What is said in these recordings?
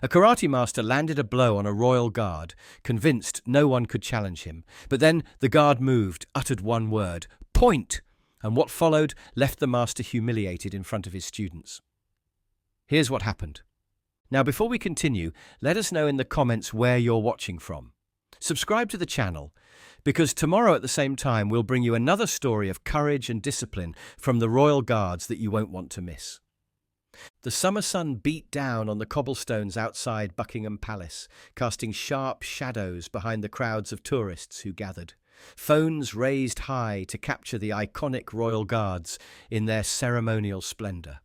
A karate master landed a blow on a royal guard, convinced no one could challenge him. But then the guard moved, uttered one word, "Point!" and what followed left the master humiliated in front of his students. Here's what happened. Now, before we continue, let us know in the comments where you're watching from. Subscribe to the channel, because tomorrow at the same time we'll bring you another story of courage and discipline from the royal guards that you won't want to miss. The summer sun beat down on the cobblestones outside Buckingham Palace, casting sharp shadows behind the crowds of tourists who gathered. Phones raised high to capture the iconic royal guards in their ceremonial splendor.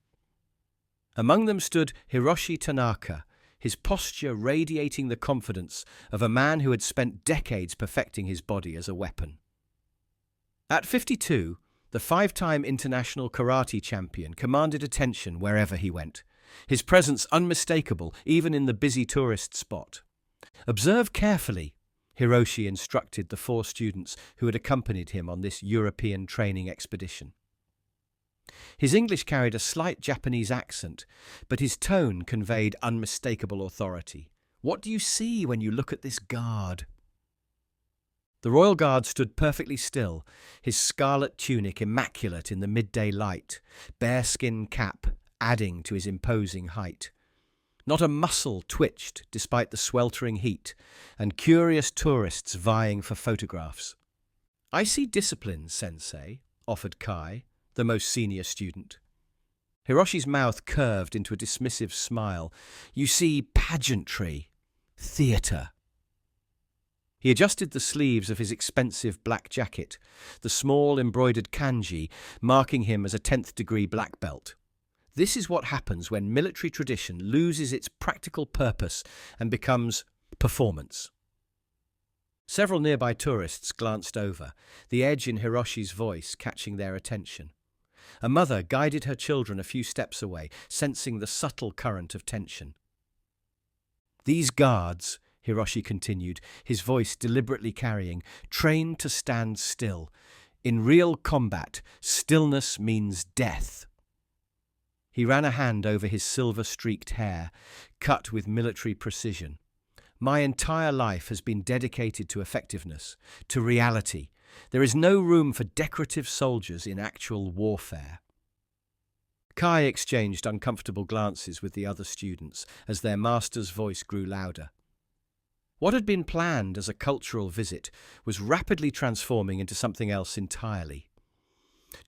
Among them stood Hiroshi Tanaka, his posture radiating the confidence of a man who had spent decades perfecting his body as a weapon. At 52, the five-time international karate champion commanded attention wherever he went, his presence unmistakable even in the busy tourist spot. "Observe carefully," Hiroshi instructed the 4 students who had accompanied him on this European training expedition. His English carried a slight Japanese accent, but his tone conveyed unmistakable authority. "What do you see when you look at this guard?" The royal guard stood perfectly still, his scarlet tunic immaculate in the midday light, bearskin cap adding to his imposing height. Not a muscle twitched despite the sweltering heat, and curious tourists vying for photographs. "I see discipline, sensei," offered Kai, the most senior student. Hiroshi's mouth curved into a dismissive smile. "You see pageantry, theatre." He adjusted the sleeves of his expensive black jacket, the small embroidered kanji marking him as a 10th degree black belt. This is what happens when military tradition loses its practical purpose and becomes performance. Several nearby tourists glanced over, the edge in Hiroshi's voice catching their attention. A mother guided her children a few steps away, sensing the subtle current of tension. "These guards," Hiroshi continued, his voice deliberately carrying, "trained to stand still. In real combat, stillness means death." He ran a hand over his silver-streaked hair, cut with military precision. "My entire life has been dedicated to effectiveness, to reality. There is no room for decorative soldiers in actual warfare." Kai exchanged uncomfortable glances with the other students as their master's voice grew louder. What had been planned as a cultural visit was rapidly transforming into something else entirely.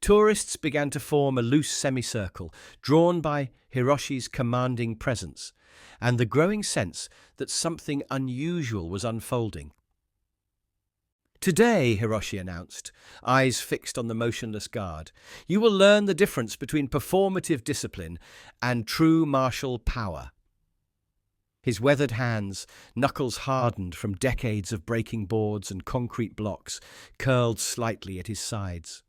Tourists began to form a loose semicircle, drawn by Hiroshi's commanding presence, and the growing sense that something unusual was unfolding. "Today," Hiroshi announced, eyes fixed on the motionless guard, "you will learn the difference between performative discipline and true martial power." His weathered hands, knuckles hardened from decades of breaking boards and concrete blocks, curled slightly at his sides.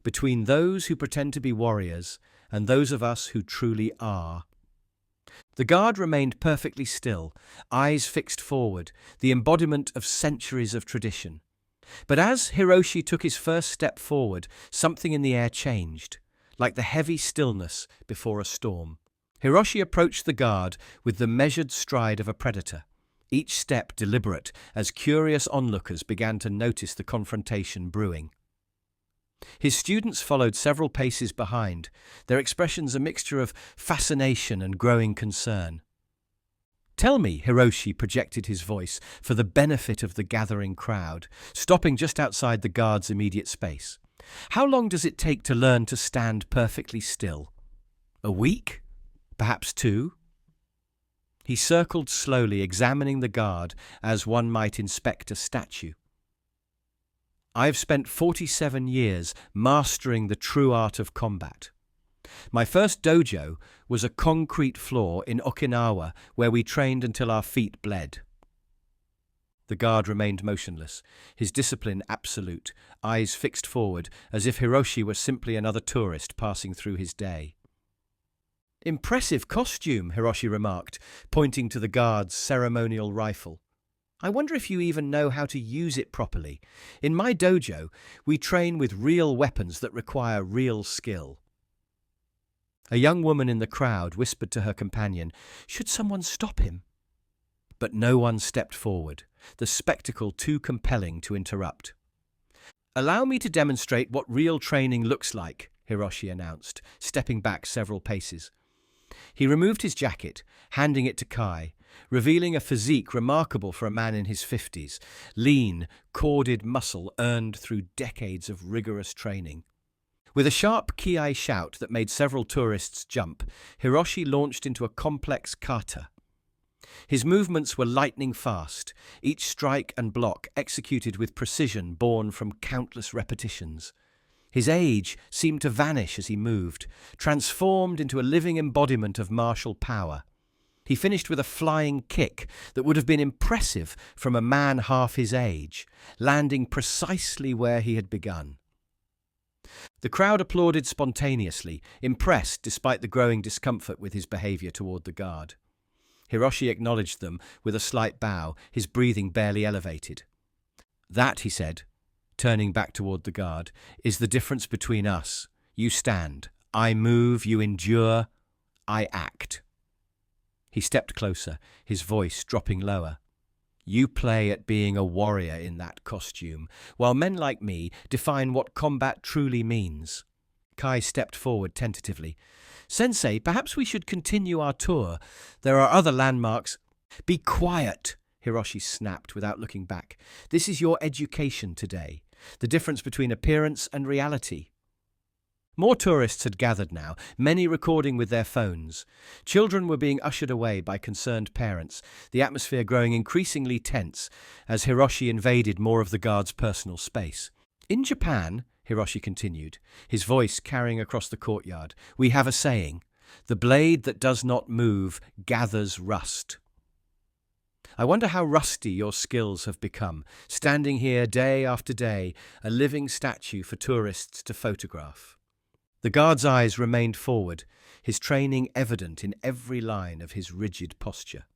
"Between those who pretend to be warriors and those of us who truly are." The guard remained perfectly still, eyes fixed forward, the embodiment of centuries of tradition. But as Hiroshi took his first step forward, something in the air changed, like the heavy stillness before a storm. Hiroshi approached the guard with the measured stride of a predator, each step deliberate as curious onlookers began to notice the confrontation brewing. His students followed several paces behind, their expressions a mixture of fascination and growing concern. "Tell me," Hiroshi projected his voice for the benefit of the gathering crowd, stopping just outside the guard's immediate space. "How long does it take to learn to stand perfectly still? A week? Perhaps 2? He circled slowly, examining the guard as one might inspect a statue. "I've spent 47 years mastering the true art of combat. My first dojo was a concrete floor in Okinawa where we trained until our feet bled." The guard remained motionless, his discipline absolute, eyes fixed forward as if Hiroshi were simply another tourist passing through his day. "Impressive costume," Hiroshi remarked, pointing to the guard's ceremonial rifle. "I wonder if you even know how to use it properly. In my dojo, we train with real weapons that require real skill." A young woman in the crowd whispered to her companion, "Should someone stop him?" But no one stepped forward, the spectacle too compelling to interrupt. "Allow me to demonstrate what real training looks like," Hiroshi announced, stepping back several paces. He removed his jacket, handing it to Kai, revealing a physique remarkable for a man in his 50s, lean, corded muscle earned through decades of rigorous training. With a sharp ki shout that made several tourists jump, Hiroshi launched into a complex kata. His movements were lightning fast, each strike and block executed with precision born from countless repetitions. His age seemed to vanish as he moved, transformed into a living embodiment of martial power. He finished with a flying kick that would have been impressive from a man half his age, landing precisely where he had begun. The crowd applauded spontaneously, impressed despite the growing discomfort with his behavior toward the guard. Hiroshi acknowledged them with a slight bow, his breathing barely elevated. "That," he said, turning back toward the guard, "is the difference between us. You stand. I move, you endure, I act." He stepped closer, his voice dropping lower. "You play at being a warrior in that costume, while men like me define what combat truly means." Kai stepped forward tentatively. "Sensei, perhaps we should continue our tour. There are other landmarks." "Be quiet," Hiroshi snapped without looking back. "This is your education today. The difference between appearance and reality." More tourists had gathered now, many recording with their phones. Children were being ushered away by concerned parents, the atmosphere growing increasingly tense as Hiroshi invaded more of the guard's personal space. "In Japan," Hiroshi continued, his voice carrying across the courtyard, "we have a saying, 'The blade that does not move gathers rust.' I wonder how rusty your skills have become, standing here day after day, a living statue for tourists to photograph." The guard's eyes remained forward, his training evident in every line of his rigid posture.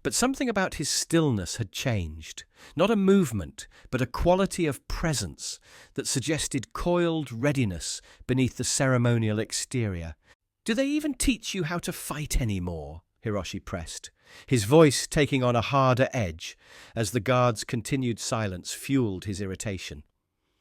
But something about his stillness had changed. Not a movement, but a quality of presence that suggested coiled readiness beneath the ceremonial exterior. "Do they even teach you how to fight anymore?" Hiroshi pressed, his voice taking on a harder edge as the guard's continued silence fueled his irritation.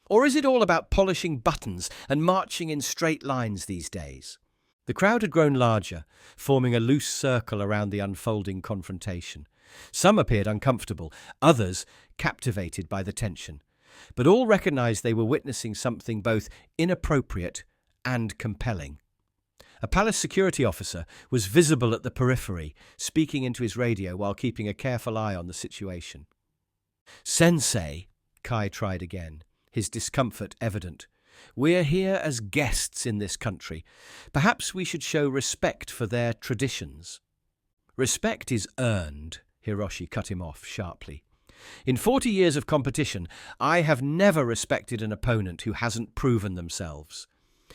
"Or is it all about polishing buttons and marching in straight lines these days?" The crowd had grown larger, forming a loose circle around the unfolding confrontation. Some appeared uncomfortable, others captivated by the tension. But all recognized they were witnessing something both inappropriate and compelling. A palace security officer was visible at the periphery, speaking into his radio while keeping a careful eye on the situation. "Sensei," Kai tried again, his discomfort evident. "We're here as guests in this country. Perhaps we should show respect for their traditions." "Respect is earned," Hiroshi cut him off sharply. "In 40 years of competition, I have never respected an opponent who hasn't proven themselves."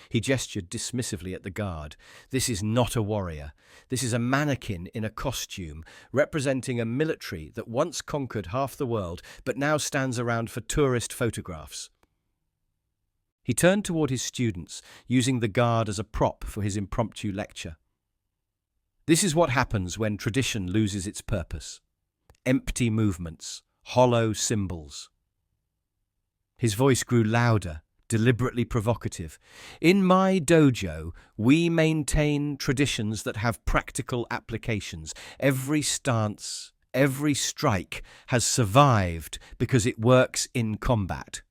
He gestured dismissively at the guard. "This is not a warrior. This is a mannequin in a costume, representing a military that once conquered half the world, but now stands around for tourist photographs." He turned toward his students, using the guard as a prop for his impromptu lecture. "This is what happens when tradition loses its purpose. Empty movements, hollow symbols." His voice grew louder, deliberately provocative. "In my dojo, we maintain traditions that have practical applications. Every stance, every strike has survived because it works in combat."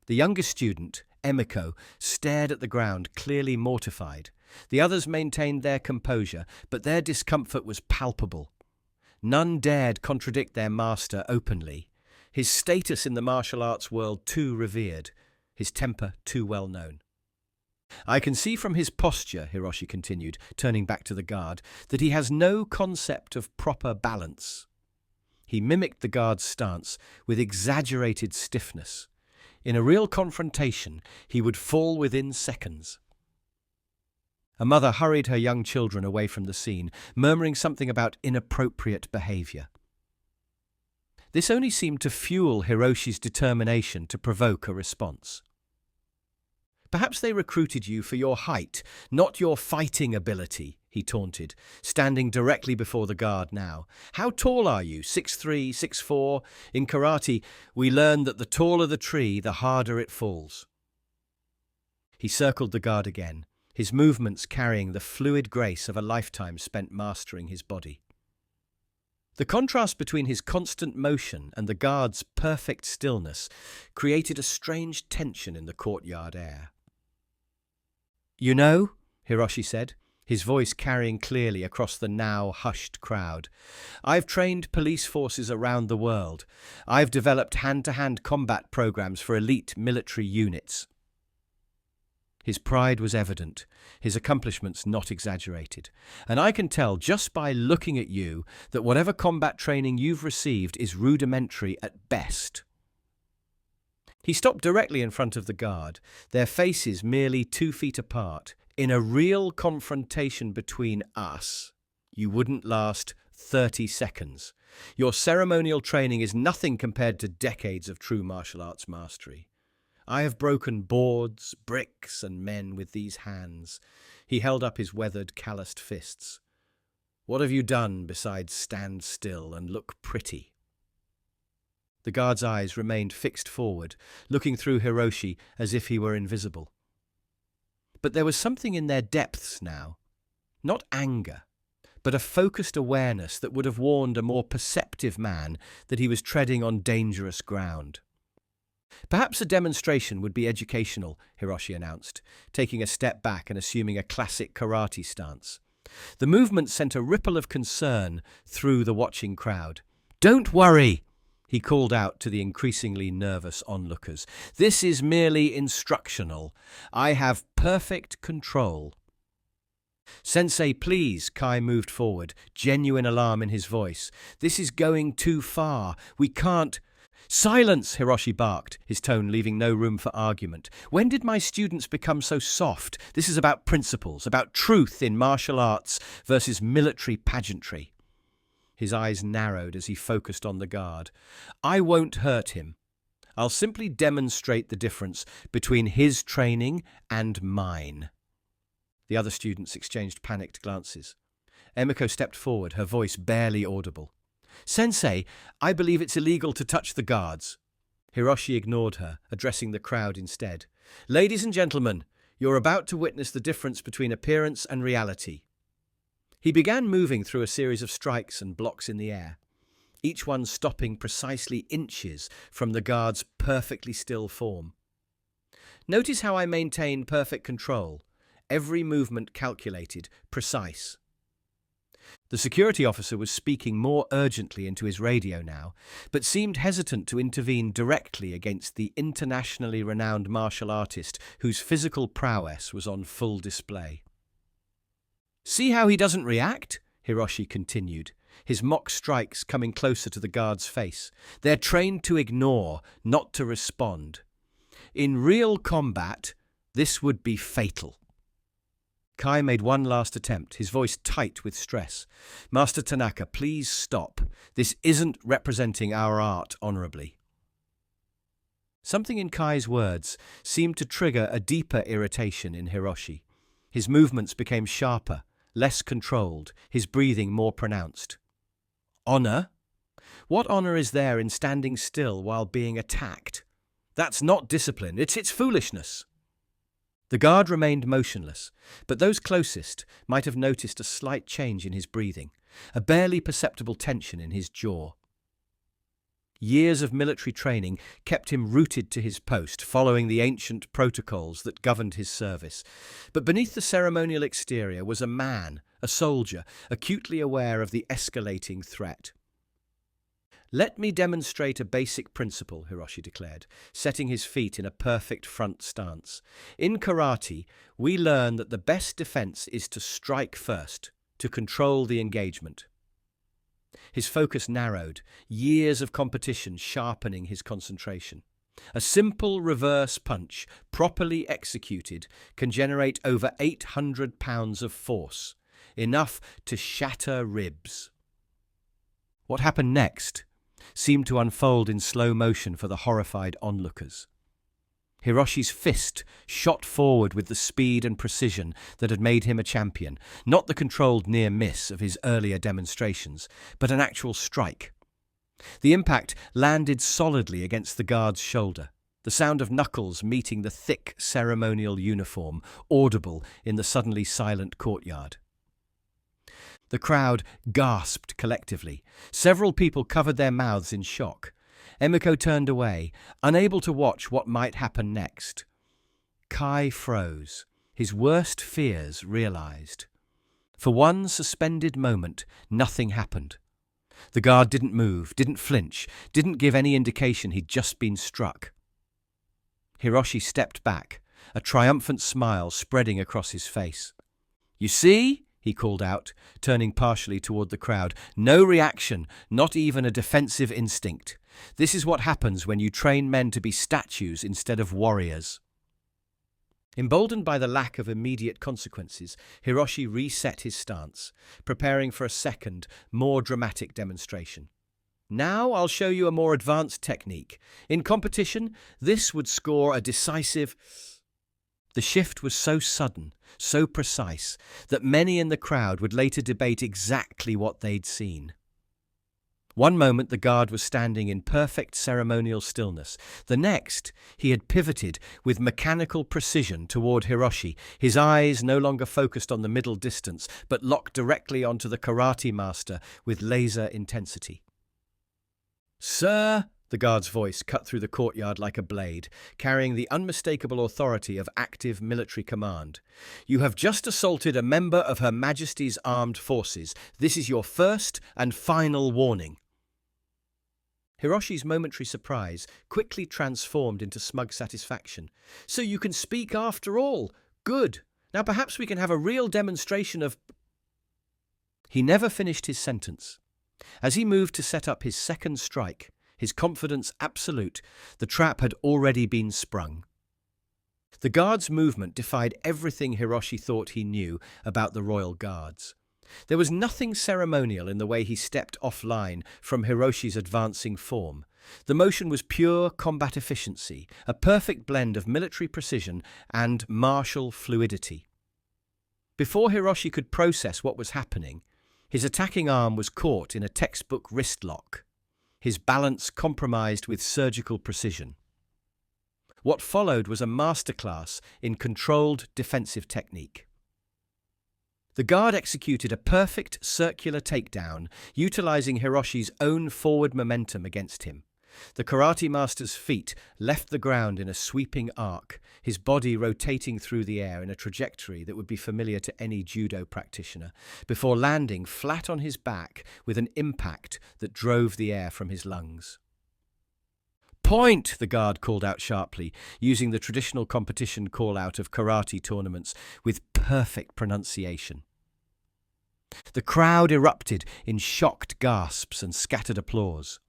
The youngest student, Emiko, stared at the ground, clearly mortified. The others maintained their composure, but their discomfort was palpable. None dared contradict their master openly. His status in the martial arts world too revered, his temper too well known. "I can see from his posture," Hiroshi continued, turning back to the guard, "that he has no concept of proper balance." He mimicked the guard's stance with exaggerated stiffness. In a real confrontation, he would fall within seconds. A mother hurried her young children away from the scene, murmuring something about inappropriate behavior. This only seemed to fuel Hiroshi's determination to provoke a response. Perhaps they recruited you for your height, not your fighting ability, he taunted, standing directly before the guard now. How tall are you? 6'3", 6'4"? In karate, we learn that the taller the tree, the harder it falls. He circled the guard again, his movements carrying the fluid grace of a lifetime spent mastering his body. The contrast between his constant motion and the guard's perfect stillness created a strange tension in the courtyard air. "You know," Hiroshi said, his voice carrying clearly across the now hushed crowd, "I've trained police forces around the world. I've developed hand-to-hand combat programs for elite military units." His pride was evident, his accomplishments not exaggerated. "And I can tell just by looking at you that whatever combat training you've received is rudimentary at best." He stopped directly in front of the guard, their faces merely 2 feet apart. "In a real confrontation between us, you wouldn't last 30 seconds. Your ceremonial training is nothing compared to decades of true martial arts mastery. I have broken boards, bricks, and men with these hands." He held up his weathered, calloused fists. "What have you done besides stand still and look pretty?" The guard's eyes remained fixed forward, looking through Hiroshi as if he were invisible. But there was something in their depths now. Not anger, but a focused awareness that would have warned a more perceptive man that he was treading on dangerous ground. "Perhaps a demonstration would be educational," Hiroshi announced, taking a step back and assuming a classic karate stance. The movement sent a ripple of concern through the watching crowd. "Don't worry," he called out to the increasingly nervous onlookers. "This is merely instructional. I have perfect control." "Sensei, please," Kai moved forward, genuine alarm in his voice. "This is going too far. We can't—" "Silence!" Hiroshi barked, his tone leaving no room for argument. "When did my students become so soft? This is about principles, about truth in martial arts versus military pageantry." His eyes narrowed as he focused on the guard. "I won't hurt him. I'll simply demonstrate the difference between his training and mine." The other students exchanged panicked glances. Emiko stepped forward, her voice barely audible. "Sensei, I believe it's illegal to touch the guards." Hiroshi ignored her, addressing the crowd instead. "Ladies and gentlemen, you're about to witness the difference between appearance and reality." He began moving through a series of strikes and blocks in the air, each one stopping precisely inches from the guard's perfectly still form. "Notice how I maintain perfect control, every movement calculated, precise." The security officer was speaking more urgently into his radio now, but seemed hesitant to intervene directly against the internationally renowned martial artist whose physical prowess was on full display. "See how he doesn't react?" Hiroshi continued, his mock strikes coming closer to the guard's face. "They're trained to ignore, not to respond. In real combat, this would be fatal." Kai made one last attempt, his voice tight with stress. "Master Tanaka, please stop. This isn't representing our art honorably." Something in Kai's words seemed to trigger a deeper irritation in Hiroshi. His movements became sharper, less controlled, his breathing more pronounced. "Honor? What honor is there in standing still while being attacked? That's not discipline, it's foolishness." The guard remained motionless, but those closest might have noticed a slight change in his breathing, a barely perceptible tension in his jaw. Years of military training kept him rooted to his post, following the ancient protocols that governed his service. But beneath the ceremonial exterior was a man, a soldier, acutely aware of the escalating threat. "Let me demonstrate a basic principle," Hiroshi declared, setting his feet in a perfect front stance. "In karate, we learn that the best defense is to strike first, to control the engagement." His focus narrowed, years of competition sharpening his concentration. A simple reverse punch, properly executed, can generate over 800 pounds of force, enough to shatter ribs. What happened next seemed to unfold in slow motion for the horrified onlookers. Hiroshi's fist shot forward with the speed and precision that had made him a champion, not the controlled near miss of his earlier demonstrations, but an actual strike. The impact landed solidly against the guard's shoulder, the sound of knuckles meeting the thick ceremonial uniform audible in the suddenly silent courtyard. The crowd gasped collectively. Several people covered their mouths in shock. Emiko turned away, unable to watch what might happen next. Kai froze, his worst fears realized. For one suspended moment, nothing happened. The guard didn't move, didn't flinch, didn't give any indication he'd just been struck. Hiroshi stepped back, a triumphant smile spreading across his face. "You see?" he called out, turning partially toward the crowd. "No reaction, not even a defensive instinct. This is what happens when you train men to be statues instead of warriors." Emboldened by the lack of immediate consequences, Hiroshi reset his stance, preparing for a second, more dramatic demonstration. "Now I'll show you a more advanced technique. In competition, this would score a decisive..." The shift was so sudden, so precise, that many in the crowd would later debate exactly what they'd seen. One moment the guard was standing in perfect ceremonial stillness. The next, he had pivoted with mechanical precision toward Hiroshi, his eyes no longer focused on the middle distance, but locked directly onto the karate master with laser intensity. "Sir," the guard's voice cut through the courtyard like a blade, carrying the unmistakable authority of active military command. "You have just assaulted a member of Her Majesty's Armed Forces. This is your first and final warning." Hiroshi's momentary surprise quickly transformed into smug satisfaction. "So you can speak after all? Good. Now perhaps we can have a real demonstration of..." He never finished his sentence. As he moved to set up his second strike, his confidence absolute, the trap had already been sprung. The guard's movement defied everything Hiroshi thought he knew about the royal guards. There was nothing ceremonial in the way he stepped offline from Hiroshi's advancing form. The motion was pure combat efficiency, a perfect blend of military precision and martial fluidity. Before Hiroshi could process what was happening, his attacking arm was caught in a textbook wrist lock, his balance compromised with surgical precision. What followed was a masterclass in controlled defensive technique. The guard executed a perfect circular takedown, utilizing Hiroshi's own forward momentum against him. The karate master's feet left the ground in a sweeping arc, his body rotating through the air in a trajectory that would be familiar to any judo practitioner, before landing flat on his back with an impact that drove the air from his lungs. "Point!" the guard called out sharply, using the traditional competition call-out of karate tournaments with perfect pronunciation. The crowd erupted in shocked gasps and scattered applause.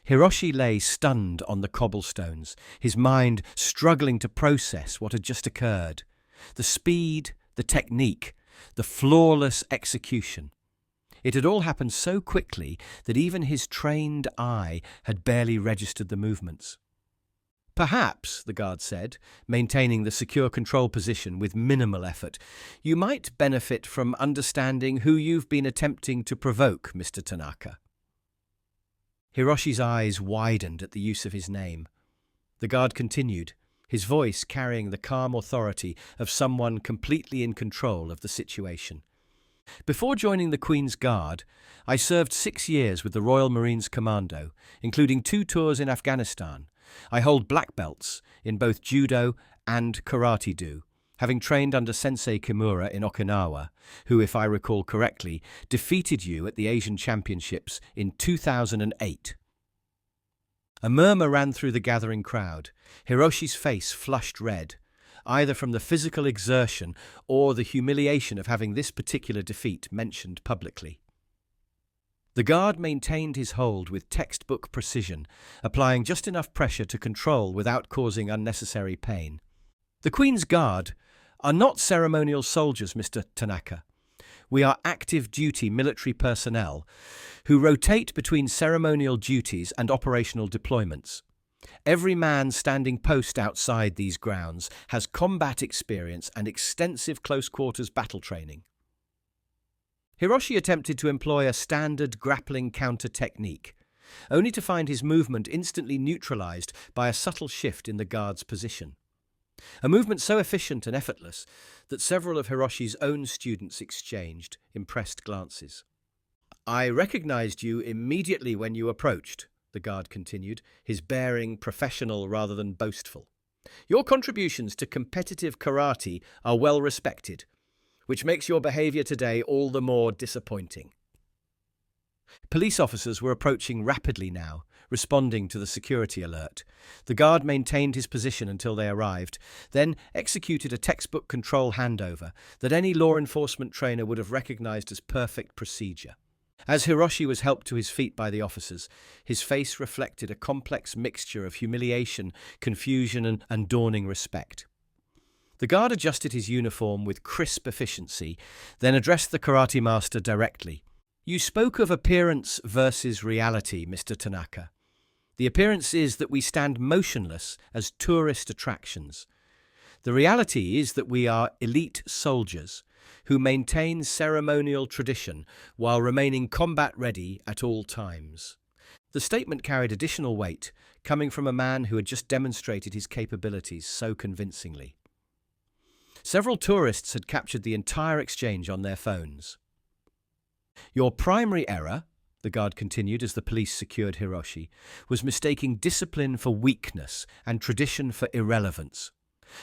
Hiroshi lay stunned on the cobblestones, his mind struggling to process what had just occurred. The speed, the technique, the flawless execution. It had all happened so quickly that even his trained eye had barely registered the movements. "Perhaps," the guard said, maintaining the secure control position with minimal effort, "you might benefit from understanding who you've been attempting to provoke, Mr. Tanaka." Hiroshi's eyes widened at the use of his name. The guard continued, his voice carrying the calm authority of someone completely in control of the situation. "Before joining the Queen's Guard, I served 6 years with the Royal Marines Commando, including 2 tours in Afghanistan. I hold black belts in both judo and karate-do, having trained under Sensei Kimura in Okinawa, who, if I recall correctly, defeated you at the Asian Championships in 2008. A murmur ran through the gathering crowd. Hiroshi's face flushed red, either from the physical exertion or the humiliation of having this particular defeat mentioned publicly. The guard maintained his hold with textbook precision, applying just enough pressure to control without causing unnecessary pain. "The Queen's Guard are not ceremonial soldiers, Mr. Tanaka. We are active duty military personnel who rotate between ceremonial duties and operational deployments. Every man standing post outside these grounds has combat experience and extensive close-quarters battle training. Hiroshi attempted to employ a standard grappling counter technique, only to find his movement instantly neutralized by a subtle shift in the guard's position. A movement so efficient and effortless that several of Hiroshi's own students exchanged impressed glances. "I recognized you immediately when you approached," the guard continued, his bearing professional rather than boastful. "Your contributions to competitive karate are well respected, which makes your behavior today all the more disappointing." Police officers were approaching rapidly now, responding to the security alert. The guard maintained his position until they arrived, then executed a textbook control handover that any law enforcement trainer would have recognized as perfect procedure. As Hiroshi was helped to his feet by the officers, his face reflected a complex mixture of humiliation, confusion, and dawning respect. The guard adjusted his uniform with crisp efficiency, then addressed the karate master directly. "You spoke of appearance versus reality, Mr. Tanaka. The appearance is that we stand motionless as tourist attractions. The reality is that we are elite soldiers who maintain ceremonial tradition while remaining combat-ready at all times." The statement carried additional weight, coming from a man who had just demonstrated his capabilities so convincingly. Several tourists had captured the entire exchange on their phones. "Your primary error," the guard continued as the police secured Hiroshi, "was mistaking discipline for weakness and tradition for irrelevance.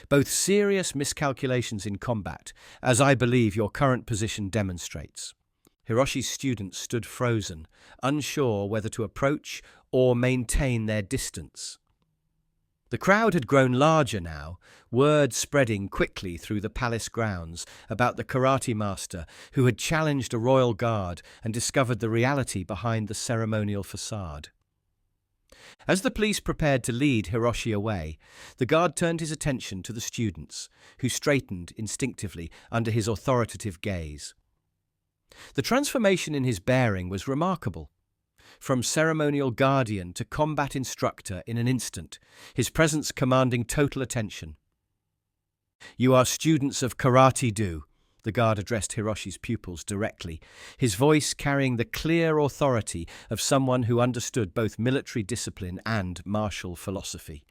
Both serious miscalculations in combat, as I believe your current position demonstrates." Hiroshi's students stood frozen, unsure whether to approach or maintain their distance. The crowd had grown larger now, word spreading quickly through the palace grounds about the karate master who had challenged a royal guard and discovered the reality behind the ceremonial facade. As the police prepared to lead Hiroshi away, the guard turned his attention to the students, who straightened instinctively under his authoritative gaze. The transformation in his bearing was remarkable. From ceremonial guardian to combat instructor in an instant, his presence commanding total attention. "You are students of Karate-do," the guard addressed Hiroshi's pupils directly, his voice carrying the clear authority of someone who understood both military discipline and martial philosophy.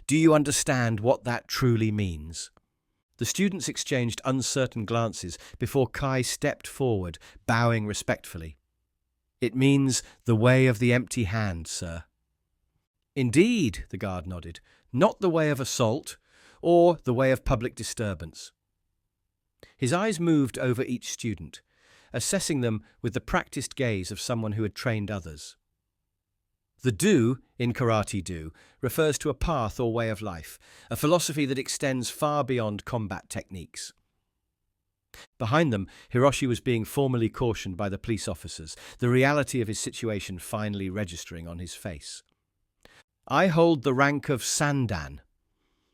"Do you understand what that truly means?" The students exchanged uncertain glances before Kai stepped forward, bowing respectfully. "It means the way of the empty hand, sir." "Indeed," the guard nodded, "not the way of assault or the way of public disturbance." His eyes moved over each student, assessing them with the practiced gaze of someone who had trained others. The do in Karate-do refers to a path or way of life, a philosophy that extends far beyond combat techniques. Behind them, Hiroshi was being formally cautioned by the police officers, the reality of his situation finally registering on his face. "I hold the rank of Sandan,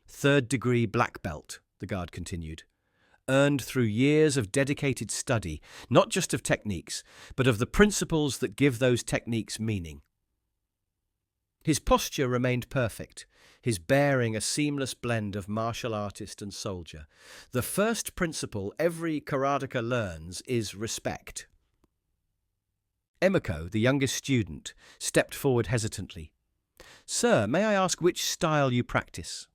third-degree black belt," the guard continued, "earned through years of dedicated study, not just of techniques, but of the principles that give those techniques meaning." His posture remained perfect, his bearing a seamless blend of martial artist and soldier. The first principle every karateka learns is respect. Emiko, the youngest student, stepped forward hesitantly. "Sir, may I ask which style you practice?"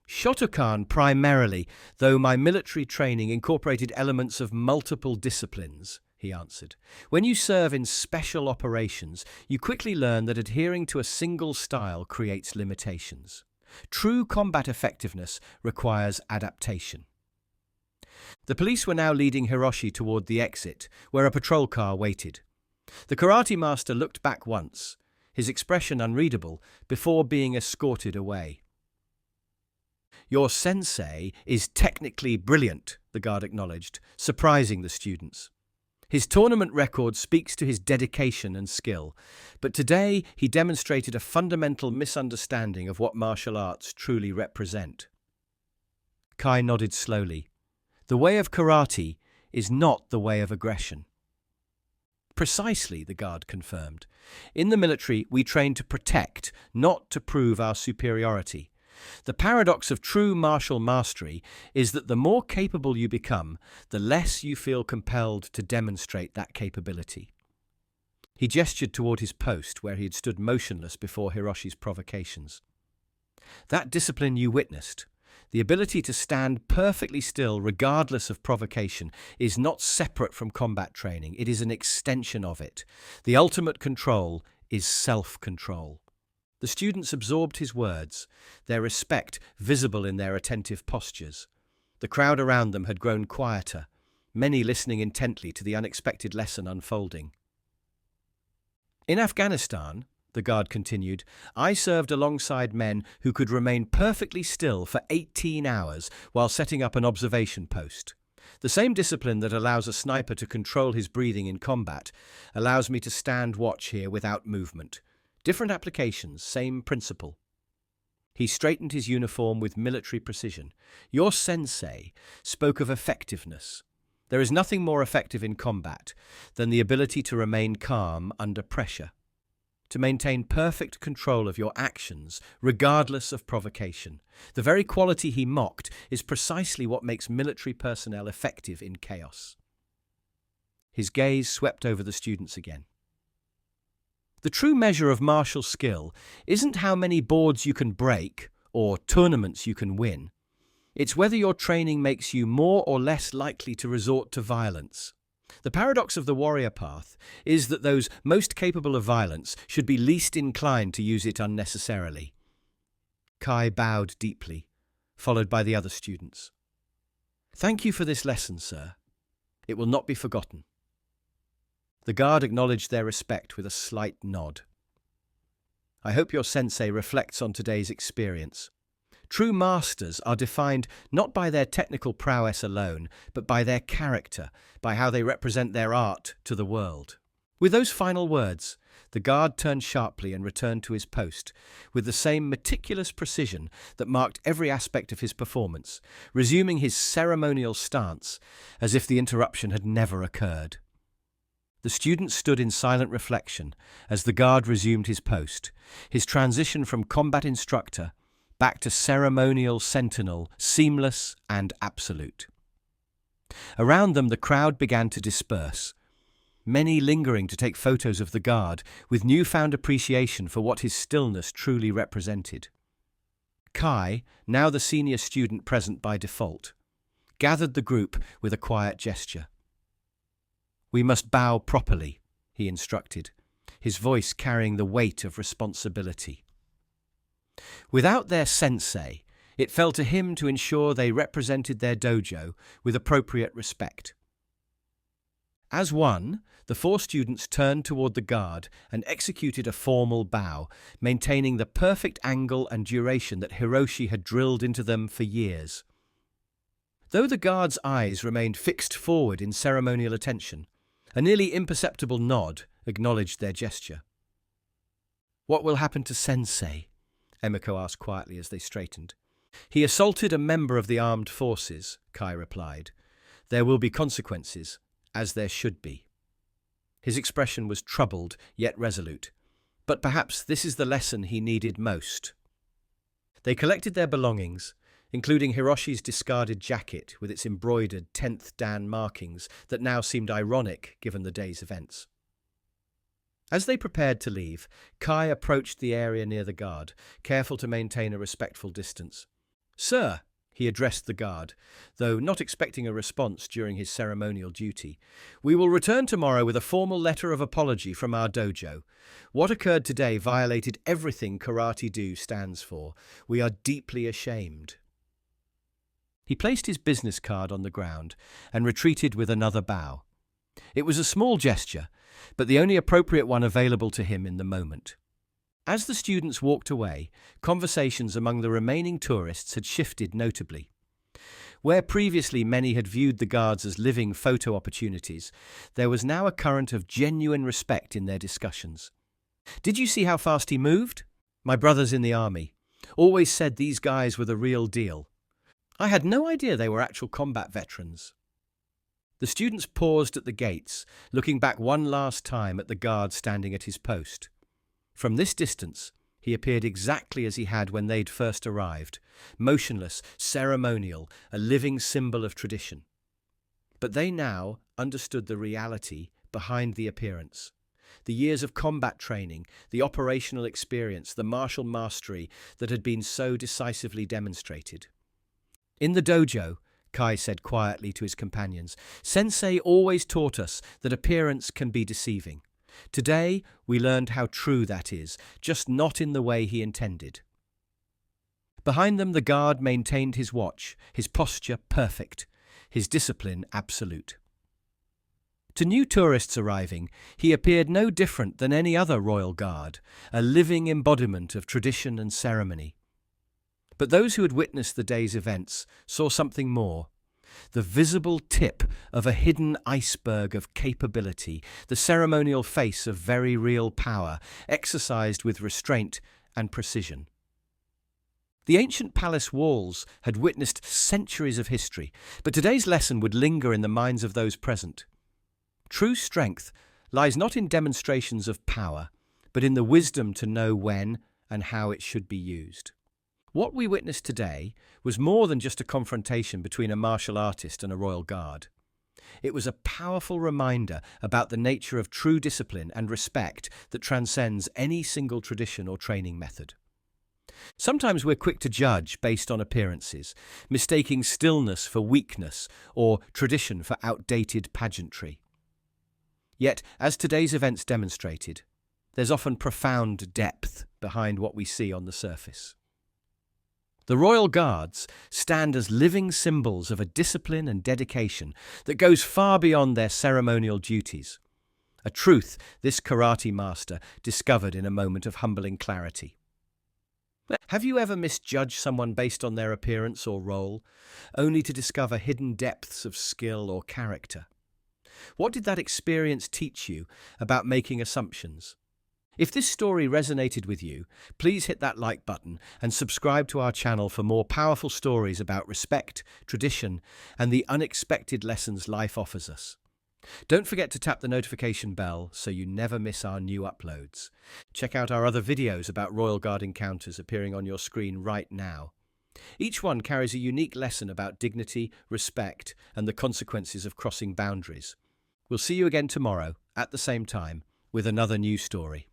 "Shotokan primarily, though my military training incorporated elements of multiple disciplines," he answered. "When you serve in special operations, you quickly learn that adhering to a single style creates limitations. True combat effectiveness requires adaptation." The police were now leading Hiroshi toward the exit, where a patrol car waited. The karate master looked back once, his expression unreadable, before being escorted away. "Your sensei is technically brilliant," the guard acknowledged, surprising the students. "His tournament record speaks to his dedication and skill, but today he demonstrated a fundamental misunderstanding of what martial arts truly represent." Kai nodded slowly. "The way of karate is not the way of aggression." Precisely, the guard confirmed. In the military, we train to protect, not to prove our superiority. The paradox of true martial mastery is that the more capable you become, the less you feel compelled to demonstrate that capability. He gestured toward his post, where he had stood motionless before Hiroshi's provocations. That discipline you witnessed, the ability to stand perfectly still regardless of provocation, is not separate from combat training. It is an extension of it. The ultimate control is self-control. The students absorbed his words, their respect visible in their attentive postures. The crowd around them had grown quieter, many listening intently to the unexpected lesson unfolding. In Afghanistan, the guard continued, I served alongside men who could remain perfectly still for 18 hours while setting up an observation post. The same discipline that allows a sniper to control his breathing in combat allows me to stand watch here without movement. Different applications, same principle. He straightened his uniform with military precision. Your sensei spoke of effectiveness. There is nothing more effective in combat than the ability to remain calm under pressure, to maintain perfect control of your actions regardless of provocation. The very quality he mocked is precisely what makes military personnel effective in chaos. His gaze swept over the students again. The true measure of martial skill isn't how many boards you can break or tournaments you can win. It's whether your training makes you more or less likely to resort to violence. The paradox of the warrior path is that those most capable of violence should be least inclined to use it unnecessarily. Kai bowed deeply, followed by the other students. Thank you for this lesson, sir. It will not be forgotten. The guard acknowledged their respect with a slight nod. I hope your sensei reflects on today's experience. True masters are defined not by their technical prowess alone, but by their character, by how they represent their art to the world. With those final words, the guard turned sharply and returned to his post, with the same meticulous precision that marked every aspect of his performance, resuming his ceremonial stance as if the interruption had never occurred. The student stood in silent reflection as the guard resumed his post, his transition from combat instructor back to ceremonial sentinel, seamless and absolute. Around them the crowd began to disperse, many lingering to take photos of the guard with newfound appreciation for what his stillness truly represented. Kai, now the senior student present by default, gathered the group with a quiet gesture. We must bow properly, he instructed, his voice carrying the weight of responsibility. Without their sensei, it fell to him to ensure they represented their dojo with appropriate respect. As one, the 4 students turned toward the guard and executed a formal bow, maintaining the perfect angle and duration that Hiroshi had drilled into them for years. Though the guard's eyes remained fixed forward in ceremonial attention, a nearly imperceptible nod acknowledged their gesture. What will happen to Sensei? Emiko asked quietly as they straightened. He assaulted a member of the armed forces, Kai replied. There will be consequences, as there should be. His expression was troubled, yet resolute. But perhaps this is the lesson he needed most. They collected their belongings, including Hiroshi's discarded jacket with its embroidered 10th Dan markings that now seemed ironic given the day's events. As they prepared to leave, Kai approached the area near the guard, careful to maintain a respectful distance. Sir, he addressed the guard, though not expecting a response during his ceremonial duty, we will return tomorrow with a formal letter of apology from our dojo. What occurred today violated everything Karate-Do stands for. We are deeply ashamed. He placed his business card on the ground and retreated with another bow. It was a small gesture, but the only appropriate one available to him in the moment. As the students walked away, conversations among the remaining tourists had shifted notably. Where previously many had viewed the guards as living photo opportunities, there was now a current of genuine respect in their discussions. Did you see how fast he moved? My brothers in the army always said these guys were the real deal. I had no idea they were actual combat veterans. The students paused at the gates, looking back one last time at the guard standing at his post. From this distance, he appeared exactly as he had when they'd first arrived, motionless, ceremonial, a living symbol of tradition. But they now understood the reality behind the appearance. The years of combat training, the operational experience, the martial mastery that had been so decisively demonstrated. In the dojo, Kai said quietly to his companions, Sensei always taught us that appearance can be deceiving. Today, we learned how true that is, just not in the way he intended. Behind them, the guard maintained his watch, his posture perfect, his discipline absolute. To new tourists arriving, he appeared no different than any other royal guard, a living embodiment of tradition and ceremony. But those who had witnessed the day's events saw something more. The visible tip of a hidden iceberg of capability, the ceremonial face of very real power, exercised with restraint and precision. The ancient palace walls had witnessed centuries of history, but today's lesson would linger in the minds of those present. True strength lies not in demonstrations of power, but in the wisdom to know when and how it should be used. What we witnessed today was more than just a confrontation between a martial artist and a royal guard. It was a powerful reminder about the nature of true discipline and respect that transcends any single tradition or training method. Sometimes we're quick to judge based on appearances, mistaking stillness for weakness or tradition for outdated pageantry. Yet, as today's events demonstrated, there's often profound depth behind what we see on the surface. The royal guards stand as living symbols of a discipline and dedication that goes far beyond their ceremonial duties, a truth this karate master discovered in a moment of humbling clarity. Have you ever misjudged someone based on their appearance or role, only to discover hidden depths of skill or character? What did that experience teach you about making assumptions? If this story resonated with you, please hit that like button and subscribe to our channel for more powerful stories about respect, tradition, and the unexpected lessons life offers us. Don't forget to tap the notification bell so you never miss our new uploads. Check out our other videos about Royal Guard encounters appearing on your screen right now. Each one carries a unique lesson about dignity, respect, and the consequences of crossing boundaries. We'll see you again tomorrow, at the same time, with another new story.